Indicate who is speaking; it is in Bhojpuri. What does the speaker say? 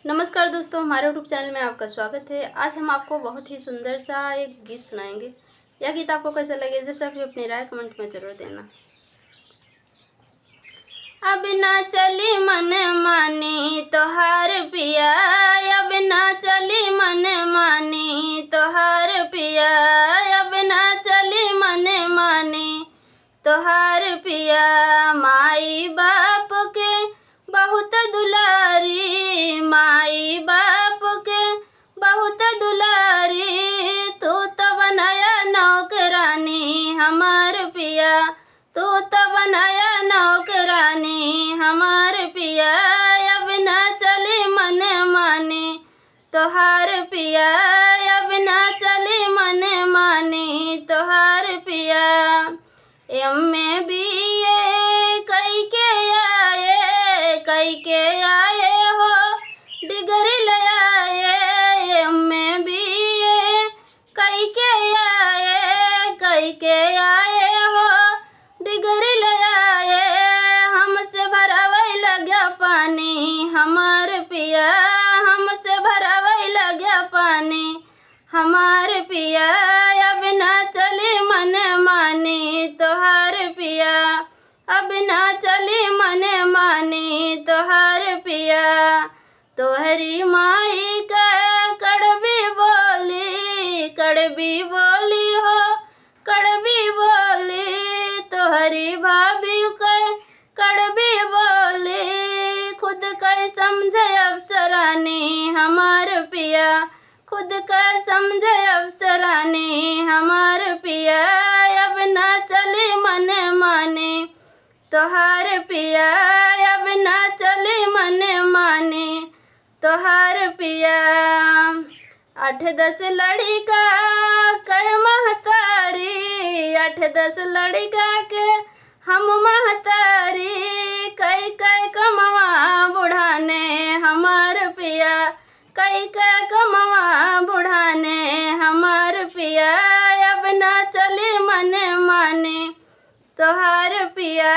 Speaker 1: नमस्कार दोस्तों, हमारे यूट्यूब चैनल में आपका स्वागत है। आज हम आपको बहुत ही सुंदर सा एक गीत सुनाएंगे। यह गीत आपको कैसा लगे जैसे आप अपनी राय कमेंट में ज़रूर देना। अब ना चली मन मानी तोहार पिया, अब ना चली मन मानी तोहार पिया, अब ना चली मन मानी तोहार पिया। माई बाप के बहुत दुलारी, माई बाप के बहुत दुलारी, तू तो बनाया नौकरानी हमार पिया, तू तो बनाया नौकरानी हमार पिया। अब ना चली मन मानी तोहार पिया, अब ना चली मन मानी तोहार पिया। एम.ए. बी.ए. कई के आए हो, डिग्री ले आए। एम.ए. बी.ए. कई के आए हो, डिग्री ले आए। हमसे भरावै लग्या पानी हमार पिया, हमसे भरावै लग्या पानी हमार पिया। अब ना चली मन मानी तोहार पिया, अब ना चली मन मानी तोहार पिया। तोहरी माई का कड़वी बोली हो, कड़वी बोली। तोहरी भाभी का कड़वी बोली, खुद का समझे अफसरानी हमार पिया, खुद का समझे अफसरानी हमार पिया। अब ना चली मन मानी तोहार पिया, अब ना चली मन मानी तोहार पिया। 8-10 लड़का कह महतारी, 8-10 लड़का के हम महतारी। कई कमवा बुढ़ाने हमार पिया, कई कमवा बुढ़ाने हमार पिया। अब ना चली मन मानी तोहार पिया,